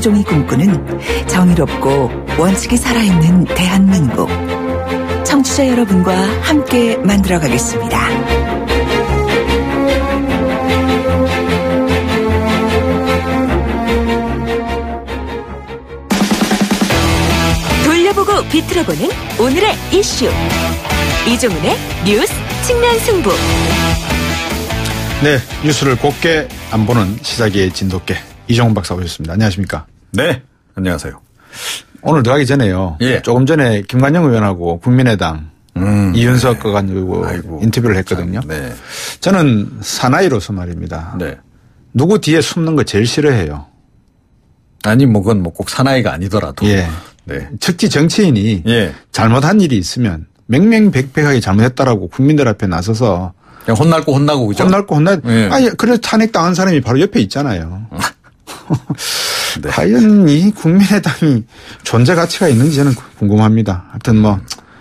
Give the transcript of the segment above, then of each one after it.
김수종이 꿈꾸는 정의롭고 원칙이 살아있는 대한민국. 청취자 여러분과 함께 만들어가겠습니다. 돌려보고 비틀어보는 오늘의 이슈. 이종훈의 뉴스 측면 승부. 네, 뉴스를 곱게 안 보는 시사계의 진돗개 이종훈 박사 오셨습니다. 안녕하십니까? 네, 안녕하세요. 오늘 들어가기 전에요. 예. 조금 전에 김관영 의원하고 국민의당 이윤석 거 가지고 인터뷰를 했거든요. 참, 네. 저는 사나이로서 말입니다. 네. 누구 뒤에 숨는 거 제일 싫어해요. 아니 뭐 그건 뭐 꼭 사나이가 아니더라도. 예. 네. 특히 정치인이 예. 잘못한 일이 있으면 맹맹백백하게 잘못했다라고 국민들 앞에 나서서 그냥 혼날 거 혼나고 그죠? 혼날 거 혼날. 예. 아니 그래서 탄핵당한 사람이 바로 옆에 있잖아요. 네. 과연 이 국민의당이 존재 가치가 있는지 저는 궁금합니다. 하여튼 뭐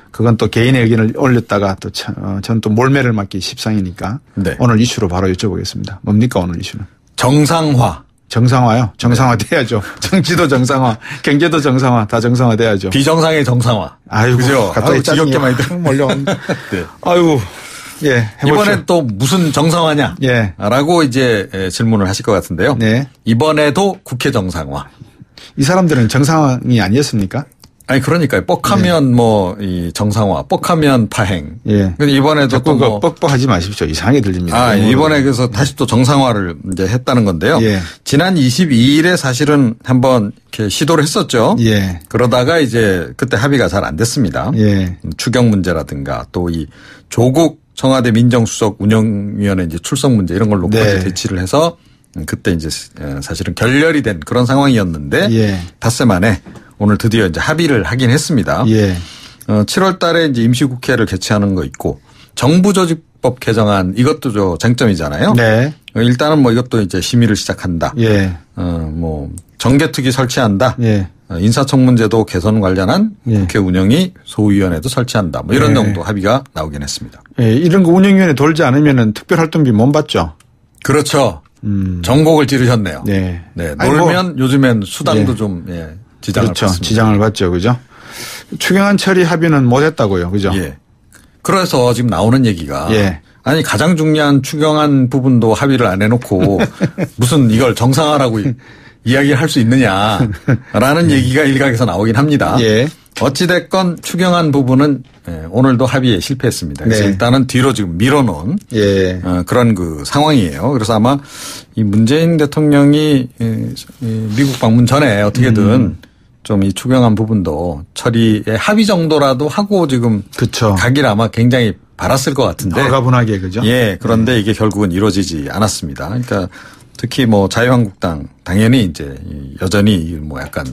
그건 또 개인의 의견을 올렸다가 또 저는 또 몰매를 맞기 십상이니까 네. 오늘 이슈로 바로 여쭤보겠습니다. 뭡니까 오늘 이슈는? 정상화. 정상화요. 정상화 돼야죠. 정치도 정상화, 경제도 정상화, 다 정상화 돼야죠. 비정상의 정상화. 아이고, 그죠? 갑자기 지겹게 많이 몰려왔네. 네. 아이고, 예. 해보시죠. 이번엔 또 무슨 정상화냐? 예. 라고 이제 질문을 하실 것 같은데요. 네. 이번에도 국회 정상화. 이 사람들은 정상이 아니었습니까? 아니 그러니까요. 뻑하면 뭐 이 정상화, 뻑하면 파행. 예. 근데 이번에도 자꾸 또 뭐 뻑뻑하지 마십시오. 이상하게 들립니다. 아, 이번에 그래서 다시 또 정상화를 이제 했다는 건데요. 예. 지난 22일에 사실은 한번 이렇게 시도를 했었죠. 예. 그러다가 이제 그때 합의가 잘 안 됐습니다. 예. 추경 문제라든가 또 이 조국 청와대 민정수석 운영위원회 이제 출석 문제 이런 걸 놓고 네. 이제 대치를 해서 그때 이제 사실은 결렬이 된 그런 상황이었는데 예. 닷새 만에 오늘 드디어 이제 합의를 하긴 했습니다. 예. 7월 달에 이제 임시국회를 개최하는 거 있고 정부조직법 개정안 이것도 저 쟁점이잖아요. 네. 일단은 뭐 이것도 이제 심의를 시작한다. 예. 뭐 정개특위 설치한다. 예. 인사청문제도 개선 관련한 예. 국회 운영위 소위원회도 설치한다. 뭐 이런 예. 정도 합의가 나오긴 했습니다. 예. 이런 거 운영위원회 돌지 않으면은 특별활동비 못 받죠. 그렇죠. 전곡을 찌르셨네요. 네. 네. 아니, 놀면 요즘엔 수당도 예. 좀 지장을 그렇죠. 받습니다. 지장을 받죠. 그죠? 추경안 처리 합의는 못 했다고요. 그죠? 예. 그래서 지금 나오는 얘기가 예. 아니 가장 중요한 추경안 부분도 합의를 안 해놓고 무슨 이걸 정상화라고 이야기를 할 수 있느냐라는 얘기가 일각에서 나오긴 합니다. 예. 어찌됐건 추경안 부분은 오늘도 합의에 실패했습니다. 그래서 네. 일단은 뒤로 지금 밀어놓은 예. 그런 그 상황이에요. 그래서 아마 이 문재인 대통령이 미국 방문 전에 어떻게든 좀 이 추경안 부분도 처리의 합의 정도라도 하고 지금 그쵸. 가길 아마 굉장히 바랐을 것 같은데. 가분하게 그죠? 예. 그런데 이게 결국은 이루어지지 않았습니다. 그러니까 특히 뭐 자유한국당 당연히 이제 여전히 뭐 약간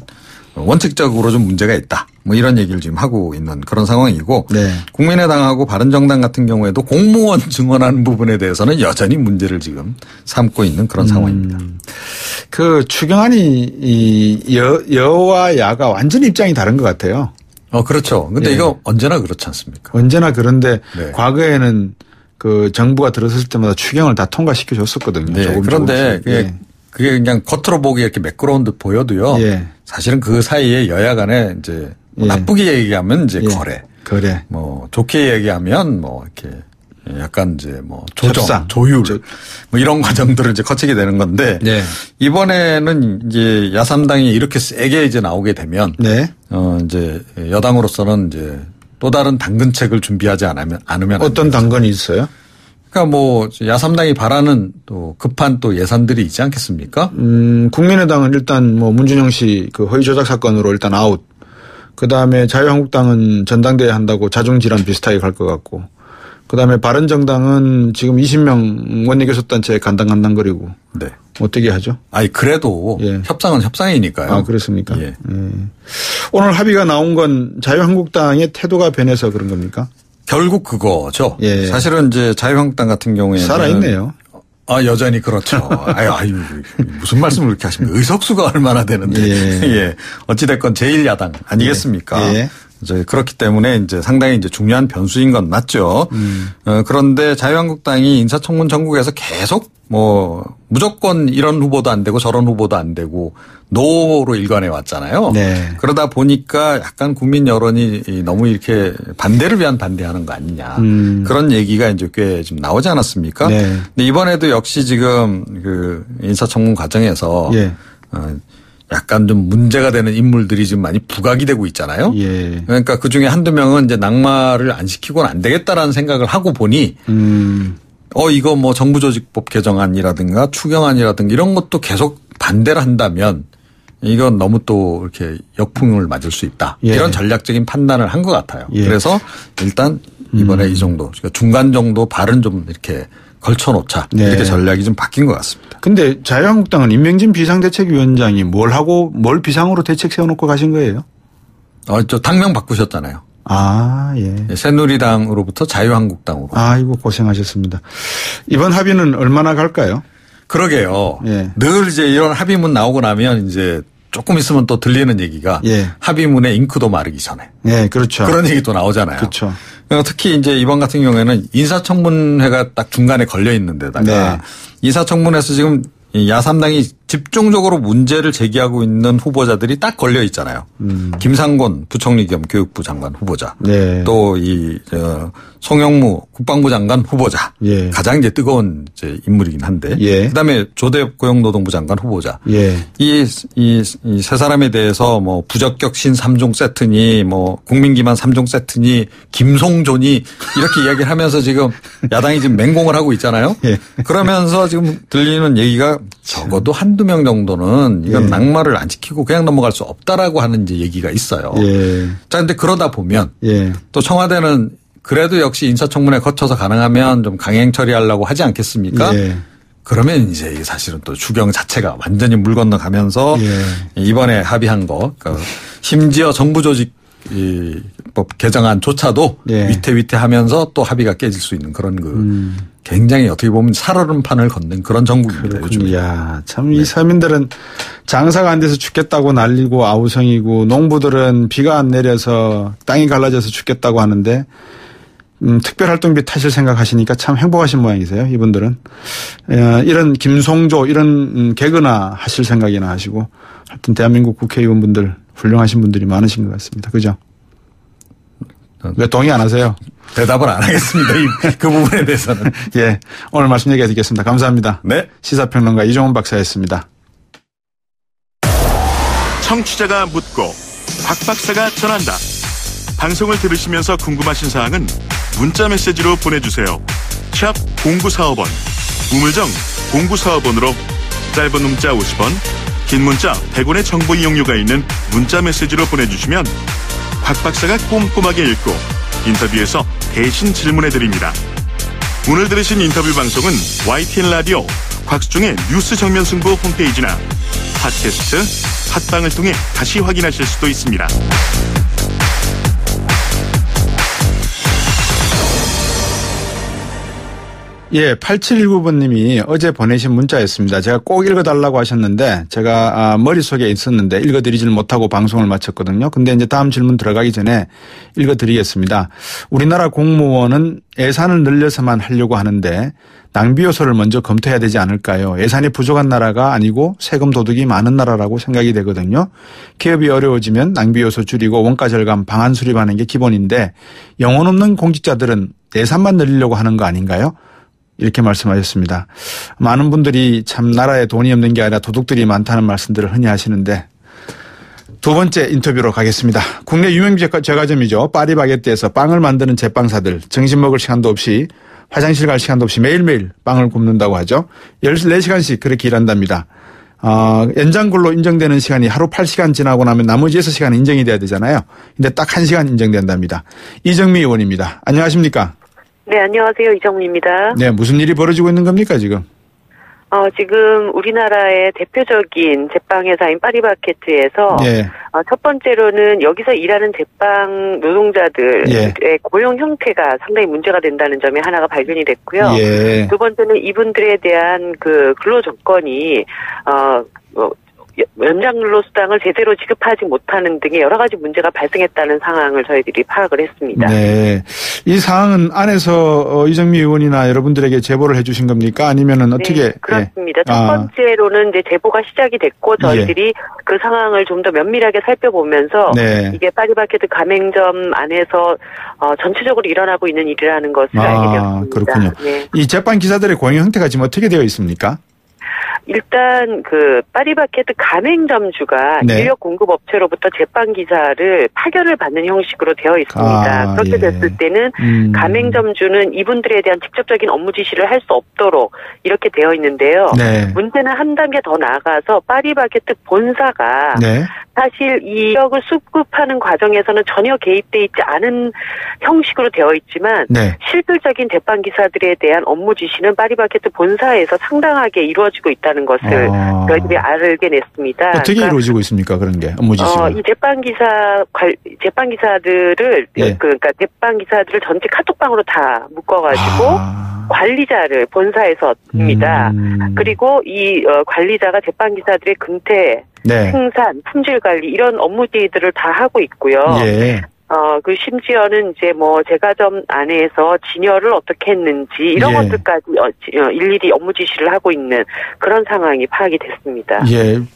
원칙적으로 좀 문제가 있다. 뭐 이런 얘기를 지금 하고 있는 그런 상황이고 네. 국민의당하고 바른정당 같은 경우에도 공무원 증언하는 부분에 대해서는 여전히 문제를 지금 삼고 있는 그런 상황입니다. 그 추경안이 이 여와 야가 완전 입장이 다른 것 같아요. 그렇죠. 근데 예. 이거 언제나 그렇지 않습니까? 언제나 그런데 네. 과거에는 그 정부가 들어섰을 때마다 추경을 다 통과시켜 줬었거든요. 네. 조금 그런데 조금씩. 그게 그냥 겉으로 보기 이렇게 매끄러운 듯 보여도요. 예. 사실은 그 사이에 여야 간에 이제 뭐 예. 나쁘게 얘기하면 이제 예. 거래. 그래. 뭐 좋게 얘기하면 뭐 이렇게 약간 이제 뭐 조정, 협상. 조율 뭐 이런 과정들을 이제 거치게 되는 건데 네. 이번에는 이제 야삼당이 이렇게 세게 이제 나오게 되면 네. 이제 여당으로서는 이제 또 다른 당근책을 준비하지 않으면 어떤 당근이 있어요? 그러니까 뭐 야삼당이 바라는 또 급한 또 예산들이 있지 않겠습니까? 국민의당은 일단 뭐 문준영 씨 그 허위 조작 사건으로 일단 아웃. 그다음에 자유한국당은 전당대회 한다고 자중질환 비슷하게 갈 것 같고. 그다음에 바른정당은 지금 20명 원내교섭단체에 간당간당거리고. 네. 어떻게 하죠? 아니 그래도 예. 협상은 협상이니까요. 아, 그렇습니까? 예. 오늘 합의가 나온 건 자유한국당의 태도가 변해서 그런 겁니까? 결국 그거죠. 예. 사실은 이제 자유한국당 같은 경우에는 살아있네요. 여전히 그렇죠. 아유, 무슨 말씀을 그렇게 하십니까? 의석수가 얼마나 되는데. 예. 예. 어찌됐건 제1야당 아니겠습니까? 예. 이제 그렇기 때문에 이제 상당히 이제 중요한 변수인 건 맞죠. 그런데 자유한국당이 인사청문 전국에서 계속 뭐 무조건 이런 후보도 안 되고 저런 후보도 안 되고 노로 일관해 왔잖아요. 네. 그러다 보니까 약간 국민 여론이 너무 이렇게 반대를 위한 반대하는 거 아니냐. 그런 얘기가 이제 꽤 좀 나오지 않았습니까? 네. 근데 이번에도 역시 지금 그 인사청문 과정에서 예. 약간 좀 문제가 되는 인물들이 지금 많이 부각이 되고 있잖아요. 예. 그러니까 그 중에 한두 명은 이제 낙마를 안 시키고는 안 되겠다라는 생각을 하고 보니 이거 뭐 정부조직법 개정안이라든가 추경안이라든가 이런 것도 계속 반대를 한다면 이건 너무 또 이렇게 역풍을 맞을 수 있다. 예. 이런 전략적인 판단을 한 것 같아요. 예. 그래서 일단 이번에 이 정도 그러니까 중간 정도 발은 좀 이렇게 걸쳐놓자. 네. 이렇게 전략이 좀 바뀐 것 같습니다. 근데 자유한국당은 임명진 비상대책위원장이 뭘 비상으로 대책 세워놓고 가신 거예요? 저 당명 바꾸셨잖아요. 아, 예. 새누리당으로부터 자유한국당으로. 아이고, 고생하셨습니다. 이번 합의는 얼마나 갈까요? 그러게요. 예. 늘 이제 이런 합의문 나오고 나면 이제 조금 있으면 또 들리는 얘기가 예. 합의문의 잉크도 마르기 전에. 예, 그렇죠. 그런 얘기 또 나오잖아요. 그렇죠. 특히 이제 이번 같은 경우에는 인사청문회가 딱 중간에 걸려 있는 데다가 네. 인사청문회에서 지금 야3당이 집중적으로 문제를 제기하고 있는 후보자들이 딱 걸려 있잖아요. 김상곤 부총리 겸 교육부 장관 후보자. 네. 또 송영무 국방부 장관 후보자. 예. 가장 이제 뜨거운 이제 인물이긴 한데. 예. 그다음에 조대 고용노동부 장관 후보자. 예. 이 세 사람에 대해서 뭐 부적격신 3종 세트니 뭐 국민기만 3종 세트니 김송존이 이렇게 이야기를 하면서 지금 야당이 지금 맹공을 하고 있잖아요. 예. 그러면서 지금 들리는 얘기가 적어도 한두 명 정도는 이건 예. 낙마를 안 지키고 그냥 넘어갈 수 없다라고 하는 이제 얘기가 있어요. 예. 자, 근데 그러다 보면 예. 또 청와대는 그래도 역시 인사청문회 거쳐서 가능하면 좀 강행 처리하려고 하지 않겠습니까? 예. 그러면 이제 사실은 또 추경 자체가 완전히 물 건너가면서 예. 이번에 합의한 거, 그러니까 심지어 정부조직법 개정안조차도 예. 위태위태하면서 또 합의가 깨질 수 있는 그런 굉장히 어떻게 보면 살얼음판을 걷는 그런 정국입니다. 요즘. 이야, 참 이 서민들은 장사가 안 돼서 죽겠다고 난리고 아우성이고 농부들은 비가 안 내려서 땅이 갈라져서 죽겠다고 하는데 특별활동비 타실 생각하시니까 참 행복하신 모양이세요. 이분들은. 이런 김송조 이런 개그나 하실 생각이나 하시고 하여튼 대한민국 국회의원분들 훌륭하신 분들이 많으신 것 같습니다. 그죠? 왜 동의 안 하세요? 대답을 안 하겠습니다. 그 부분에 대해서는. 예. 오늘 말씀 여기까지 듣겠습니다. 감사합니다. 네. 시사평론가 이종훈 박사였습니다. 청취자가 묻고 박 박사가 전한다. 방송을 들으시면서 궁금하신 사항은 문자 메시지로 보내주세요. 샵 0945번 우물정 0945번으로 짧은 문자 50원 긴 문자 100원의 정보 이용료가 있는 문자 메시지로 보내주시면 박 박사가 꼼꼼하게 읽고 인터뷰에서 대신 질문해드립니다. 오늘 들으신 인터뷰 방송은 YTN 라디오 곽수종의 뉴스 정면 승부 홈페이지나 팟캐스트 팟빵을 통해 다시 확인하실 수도 있습니다. 예, 8719번님이 어제 보내신 문자였습니다. 제가 꼭 읽어달라고 하셨는데 제가 머릿속에 있었는데 읽어드리질 못하고 방송을 마쳤거든요. 근데 이제 다음 질문 들어가기 전에 읽어드리겠습니다. 우리나라 공무원은 예산을 늘려서만 하려고 하는데 낭비 요소를 먼저 검토해야 되지 않을까요? 예산이 부족한 나라가 아니고 세금 도둑이 많은 나라라고 생각이 되거든요. 개업이 어려워지면 낭비 요소 줄이고 원가 절감 방안 수립하는 게 기본인데 영혼 없는 공직자들은 예산만 늘리려고 하는 거 아닌가요? 이렇게 말씀하셨습니다. 많은 분들이 참 나라에 돈이 없는 게 아니라 도둑들이 많다는 말씀들을 흔히 하시는데 두 번째 인터뷰로 가겠습니다. 국내 유명 제과점이죠. 파리바게뜨에서 빵을 만드는 제빵사들 점심 먹을 시간도 없이 화장실 갈 시간도 없이 매일매일 빵을 굽는다고 하죠. 14시간씩 그렇게 일한답니다. 연장근로 인정되는 시간이 하루 8시간 지나고 나면 나머지 6시간 인정이 돼야 되잖아요. 근데 딱 1시간 인정된답니다. 이정미 의원입니다. 안녕하십니까? 네, 안녕하세요. 이정미입니다. 네, 무슨 일이 벌어지고 있는 겁니까, 지금? 지금 우리나라의 대표적인 제빵회사인 파리바게뜨에서 예. 첫 번째로는 여기서 일하는 제빵 노동자들의 고용 형태가 상당히 문제가 된다는 점이 하나가 발견이 됐고요. 예. 두 번째는 이분들에 대한 그 근로 조건이 연장근로수당을 제대로 지급하지 못하는 등의 여러 가지 문제가 발생했다는 상황을 저희들이 파악을 했습니다. 네, 이 사항은 안에서 이정미 의원이나 여러분들에게 제보를 해주신 겁니까? 아니면은 어떻게? 네, 그렇습니다. 첫 번째로는 이제 제보가 시작이 됐고 저희들이 그 상황을 좀 더 면밀하게 살펴보면서 이게 파리바게뜨 가맹점 안에서 전체적으로 일어나고 있는 일이라는 것을 알게 되었습니다. 그렇군요. 네. 이 재판 기사들의 고용 형태가 지금 어떻게 되어 있습니까? 일단 파리바게뜨 가맹점주가 인력 공급 업체로부터 재판 기사를 파견을 받는 형식으로 되어 있습니다. 그렇게 됐을 때는 가맹점주는 이분들에 대한 직접적인 업무 지시를 할 수 없도록 이렇게 되어 있는데요. 문제는 한 단계 더 나아가서 파리바게뜨 본사가 사실 이 인력을 수급하는 과정에서는 전혀 개입돼 있지 않은 형식으로 되어 있지만 실질적인 재판 기사들에 대한 업무 지시는 파리바게뜨 본사에서 상당하게 이루어지고 있다는 것을 저희들이 알게 냈습니다. 어떻게 이루어지고 있습니까? 그런 게 업무 지시가? 이 재판 기사들을 그러니까 재판 기사들을 전체 카톡방으로 다 묶어가지고 관리자를 본사에서입니다. 그리고 이 관리자가 재판 기사들의 금태, 생산, 품질 관리 이런 업무들을 다 하고 있고요. 심지어는 이제 제과점 안에서 진열을 어떻게 했는지 이런 것들까지 일일이 업무 지시를 하고 있는 그런 상황이 파악이 됐습니다.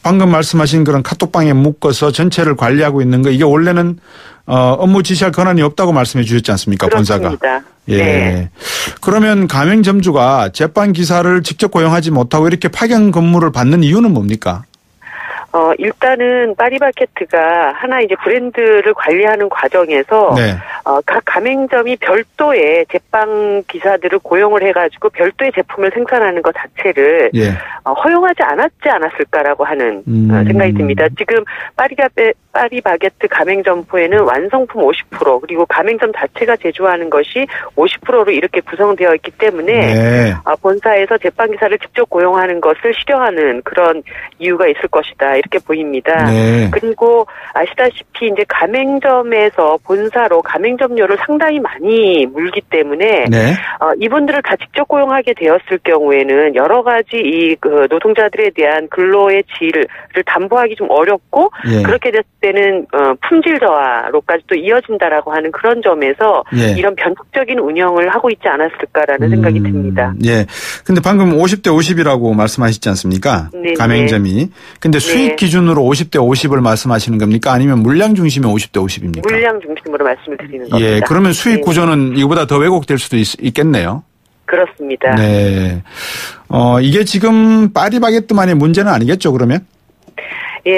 방금 말씀하신 그런 카톡방에 묶어서 전체를 관리하고 있는 거 이게 원래는 업무 지시할 권한이 없다고 말씀해 주셨지 않습니까? 그렇습니다. 본사가. 그러면 가맹점주가 재판 기사를 직접 고용하지 못하고 이렇게 파견 근무를 받는 이유는 뭡니까? 일단은 파리바게뜨가 하나 이제 브랜드를 관리하는 과정에서 각 가맹점이 별도의 제빵 기사들을 고용을 해가지고 별도의 제품을 생산하는 것 자체를 허용하지 않았을까라고 하는 생각이 듭니다. 지금 파리바게뜨 가맹점포에는 완성품 50% 그리고 가맹점 자체가 제조하는 것이 50%로 이렇게 구성되어 있기 때문에 본사에서 제빵 기사를 직접 고용하는 것을 싫어하는 그런 이유가 있을 것이다 이렇게 보입니다. 그리고 아시다시피 이제 가맹점에서 본사로 가맹점료를 상당히 많이 물기 때문에 이분들을 다 직접 고용하게 되었을 경우에는 여러 가지 이 노동자들에 대한 근로의 질을 담보하기 좀 어렵고 그렇게 됐을 때는 품질 저하로까지 또 이어진다라고 하는 그런 점에서 이런 변칙적인 운영을 하고 있지 않았을까라는 생각이 듭니다. 근데 방금 50대 50이라고 말씀하셨지 않습니까? 가맹점이. 근데 수익 기준으로 50대 50을 말씀하시는 겁니까? 아니면 물량 중심의 50대 50입니까? 물량 중심으로 말씀을 드리는 겁니다. 그러면 수익 구조는 이거보다 더 왜곡될 수도 있겠네요. 그렇습니다. 이게 지금 파리바게뜨만의 문제는 아니겠죠, 그러면?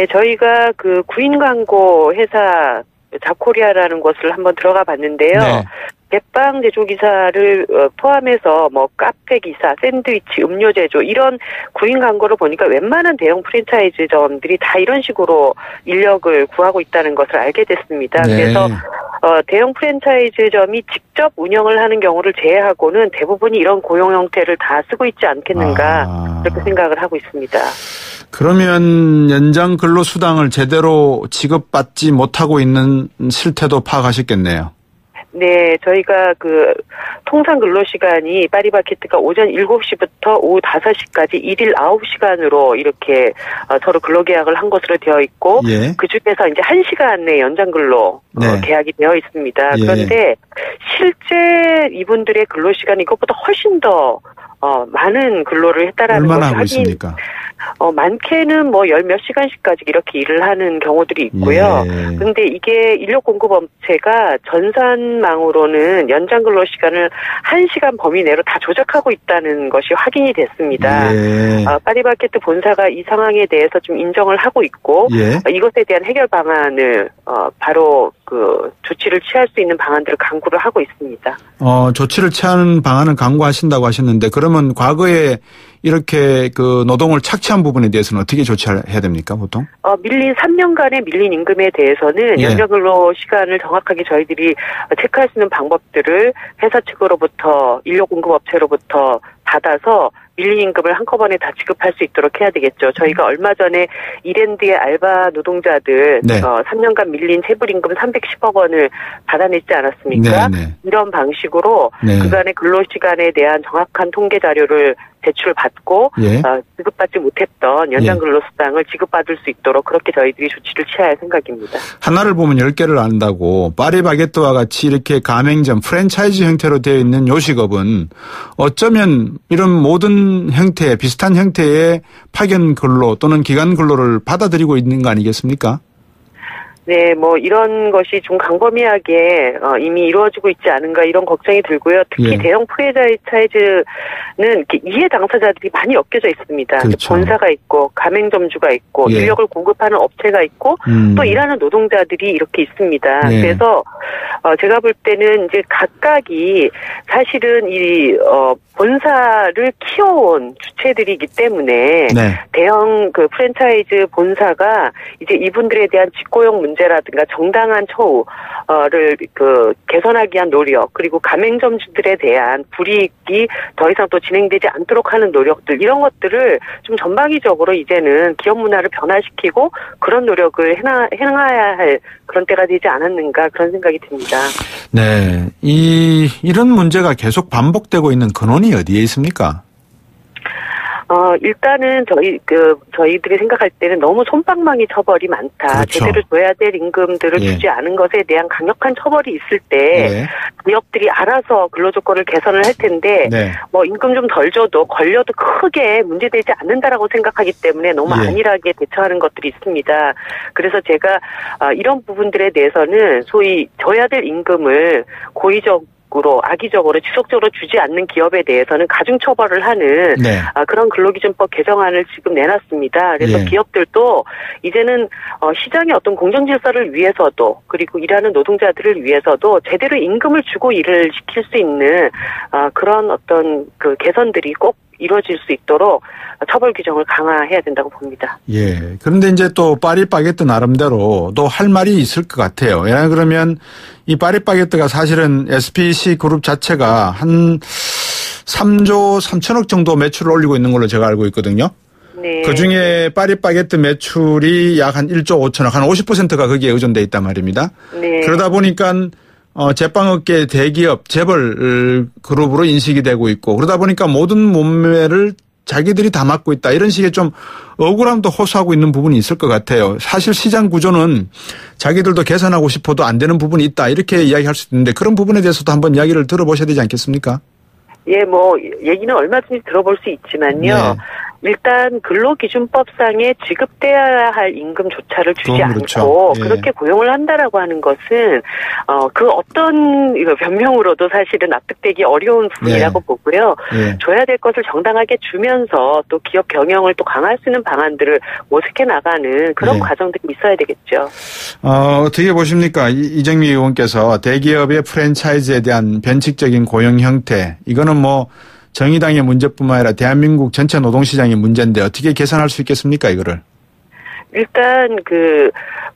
저희가 구인 광고 회사 자코리아라는 곳을 한번 들어가 봤는데요. 제빵 제조 기사를 포함해서 카페 기사, 샌드위치, 음료 제조 이런 구인 광고를 보니까 웬만한 대형 프랜차이즈점들이 다 이런 식으로 인력을 구하고 있다는 것을 알게 됐습니다. 그래서 대형 프랜차이즈점이 직접 운영을 하는 경우를 제외하고는 대부분이 이런 고용 형태를 다 쓰고 있지 않겠는가 그렇게 생각을 하고 있습니다. 그러면 연장 근로수당을 제대로 지급받지 못하고 있는 실태도 파악하셨겠네요. 저희가 통상 근로시간이 파리바게뜨가 오전 7시부터 오후 5시까지 1일 9시간으로 이렇게 서로 근로계약을 한 것으로 되어 있고 그중에서 이제 1시간의 연장근로 계약이 되어 있습니다. 그런데 실제 이분들의 근로시간이 이것보다 훨씬 더 많은 근로를 했다라는 것이 하고 있습니까? 많게는 열 몇 시간씩까지 이렇게 일을 하는 경우들이 있고요. 그런데 이게 인력 공급 업체가 전산망으로는 연장 근로 시간을 1시간 범위 내로 다 조작하고 있다는 것이 확인이 됐습니다. 파리바게뜨 본사가 이 상황에 대해서 좀 인정을 하고 있고 이것에 대한 해결 방안을 바로 조치를 취할 수 있는 방안들을 강구를 하고 있습니다. 조치를 취하는 방안을 강구하신다고 하셨는데 그러면 과거에 이렇게 노동을 착취한 부분에 대해서는 어떻게 조치해야 됩니까, 보통? 밀린 3년간의 밀린 임금에 대해서는 연장 근로 시간을 정확하게 저희들이 체크할 수 있는 방법들을 회사 측으로부터 인력 공급 업체로부터 받아서 밀린 임금을 한꺼번에 다 지급할 수 있도록 해야 되겠죠. 저희가 얼마 전에 이랜드의 알바 노동자들 3년간 밀린 체불임금 310억 원을 받아냈지 않았습니까? 이런 방식으로 그간의 근로시간에 대한 정확한 통계 자료를 대출을 받고 예. 지급받지 못했던 연장 예. 근로수당을 지급받을 수 있도록 그렇게 저희들이 조치를 취할 생각입니다. 하나를 보면 10개를 안다고 파리바게뜨와 같이 이렇게 가맹점 프랜차이즈 형태로 되어 있는 요식업은 어쩌면 이런 모든 형태 비슷한 형태의 파견 근로 또는 기간 근로를 받아들이고 있는 거 아니겠습니까? 네, 뭐 이런 것이 좀 광범위하게 이미 이루어지고 있지 않은가 이런 걱정이 들고요. 특히 예. 대형 프랜차이즈는 이해 당사자들이 많이 엮여져 있습니다. 그렇죠. 본사가 있고 가맹점주가 있고 예. 인력을 공급하는 업체가 있고 또 일하는 노동자들이 이렇게 있습니다. 예. 그래서 제가 볼 때는 이제 각각이 사실은 이 본사를 키워온 주체들이기 때문에 네. 대형 그 프랜차이즈 본사가 이제 이분들에 대한 직고용 문제라든가 정당한 처우를 개선하기 위한 노력 그리고 가맹점주들에 대한 불이익이 더 이상 또 진행되지 않도록 하는 노력들 이런 것들을 좀 전방위적으로 이제는 기업 문화를 변화시키고 그런 노력을 행해야 할 그런 때가 되지 않았는가 그런 생각이 듭니다. 네, 이런 문제가 계속 반복되고 있는 근원이 어디에 있습니까? 일단은 저희들이 생각할 때는 너무 솜방망이 처벌이 많다. 그렇죠. 제대로 줘야 될 임금들을 예. 주지 않은 것에 대한 강력한 처벌이 있을 때 예. 기업들이 알아서 근로조건을 개선을 할 텐데 네. 뭐 임금 좀 덜 줘도 걸려도 크게 문제되지 않는다라고 생각하기 때문에 너무 예. 안일하게 대처하는 것들이 있습니다. 그래서 제가 이런 부분들에 대해서는 소위 줘야 될 임금을 악의적으로 지속적으로 주지 않는 기업에 대해서는 가중처벌을 하는 네. 그런 근로기준법 개정안을 지금 내놨습니다. 그래서 예. 기업들도 이제는 시장의 어떤 공정질서를 위해서도 그리고 일하는 노동자들을 위해서도 제대로 임금을 주고 일을 시킬 수 있는 그런 어떤 그 개선들이 꼭 이루어질 수 있도록 처벌 규정을 강화해야 된다고 봅니다. 예. 그런데 이제 또 파리바게뜨 나름대로 또 할 말이 있을 것 같아요. 왜냐 그러면 이 파리바게뜨가 사실은 SPC 그룹 자체가 한 3조 3천억 정도 매출을 올리고 있는 걸로 제가 알고 있거든요. 네. 그중에 파리바게뜨 매출이 약 한 1조 5천억, 한 50%가 거기에 의존돼 있단 말입니다. 네. 그러다 보니까 제빵업계 대기업 재벌 그룹으로 인식이 되고 있고 그러다 보니까 모든 몸매를 자기들이 다 맡고 있다. 이런 식의 좀 억울함도 호소하고 있는 부분이 있을 것 같아요. 사실 시장 구조는 자기들도 개선하고 싶어도 안 되는 부분이 있다. 이렇게 이야기할 수 있는데 그런 부분에 대해서도 한번 이야기를 들어보셔야 되지 않겠습니까? 예, 뭐 얘기는 얼마든지 들어볼 수 있지만요. 네. 일단 근로기준법상에 지급돼야 할 임금조차를 주지 그렇죠. 않고 예. 그렇게 고용을 한다라고 하는 것은 그 어떤 변명으로도 사실은 납득되기 어려운 부분이라고 보고요. 줘야 될 것을 정당하게 주면서 또 기업 경영을 또 강화할 수 있는 방안들을 모색해 나가는 그런 과정들이 있어야 되겠죠. 어떻게 보십니까? 이정미 의원께서 대기업의 프랜차이즈에 대한 변칙적인 고용 형태 이거는 뭐 정의당의 문제뿐만 아니라 대한민국 전체 노동시장의 문제인데 어떻게 개선할 수 있겠습니까, 이거를? 일단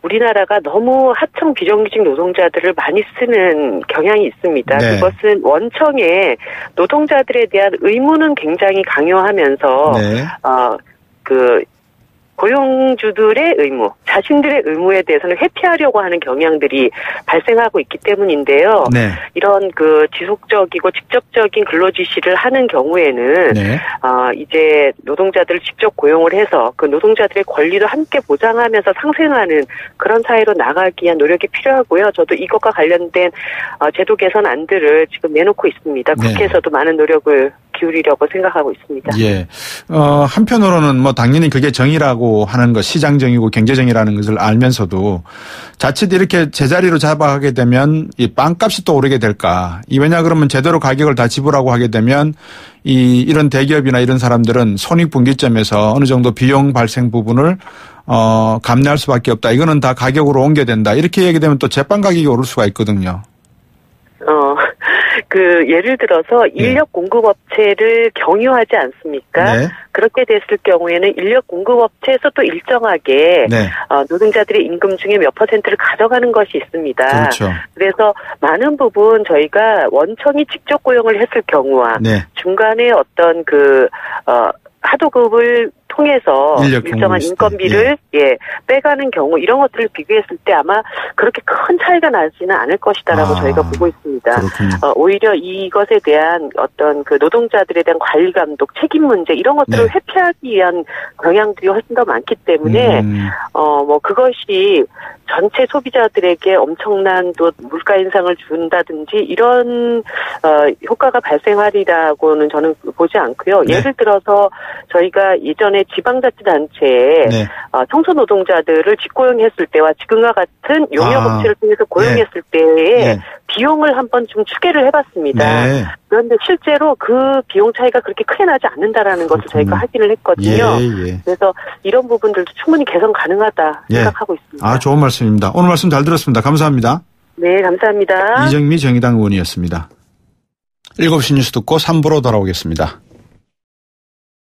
우리나라가 너무 하청 비정규직 노동자들을 많이 쓰는 경향이 있습니다. 네. 그것은 원청에 노동자들에 대한 의무는 굉장히 강요하면서 네. 고용주들의 의무, 자신들의 의무에 대해서는 회피하려고 하는 경향들이 발생하고 있기 때문인데요. 네. 이런 지속적이고 직접적인 근로 지시를 하는 경우에는 이제 노동자들을 직접 고용을 해서 그 노동자들의 권리도 함께 보장하면서 상생하는 그런 사회로 나가기 위한 노력이 필요하고요. 저도 이것과 관련된 제도 개선안들을 지금 내놓고 있습니다. 국회에서도 많은 노력을 기울이려고 생각하고 있습니다. 예. 한편으로는 뭐 당연히 그게 정의라고 하는 것, 시장정의고 경제정의라는 것을 알면서도 자칫 이렇게 제자리로 잡아가게 되면 이 빵값이 또 오르게 될까. 왜냐 그러면 제대로 가격을 다 지불하고 하게 되면 이런 대기업이나 이런 사람들은 손익분기점에서 어느 정도 비용 발생 부분을 감내할 수밖에 없다. 이거는 다 가격으로 옮겨야 된다. 이렇게 얘기되면 또 제빵 가격이 오를 수가 있거든요. 예를 들어서 인력 공급업체를 경유하지 않습니까? 네. 그렇게 됐을 경우에는 인력 공급업체에서 또 일정하게 노동자들의 임금 중에 몇 %를 가져가는 것이 있습니다. 그렇죠. 그래서 많은 부분 저희가 원청이 직접 고용을 했을 경우와 중간에 어떤 하도급을 통해서 일정한 인건비를 빼가는 경우 이런 것들을 비교했을 때 아마 그렇게 큰 차이가 나지는 않을 것이다라고 저희가 보고 있습니다. 오히려 이것에 대한 어떤 그 노동자들에 대한 관리 감독, 책임 문제 이런 것들을 회피하기 위한 경향들이 훨씬 더 많기 때문에 뭐 그것이 전체 소비자들에게 엄청난 또 물가 인상을 준다든지 이런 효과가 발생하리라고는 저는 보지 않고요. 예를 들어서 저희가 예전에 지방자치단체에 청소노동자들을 직고용했을 때와 지금과 같은 용역업체를 통해서 고용했을 때의 비용을 한번 좀 추계를 해봤습니다. 그런데 실제로 그 비용 차이가 그렇게 크게 나지 않는다라는 것을 저희가 확인을 했거든요. 그래서 이런 부분들도 충분히 개선 가능하다 생각하고 있습니다. 아, 좋은 말씀입니다. 오늘 말씀 잘 들었습니다. 감사합니다. 네, 감사합니다. 이정미 정의당 의원이었습니다. 7시 뉴스 듣고 3부로 돌아오겠습니다.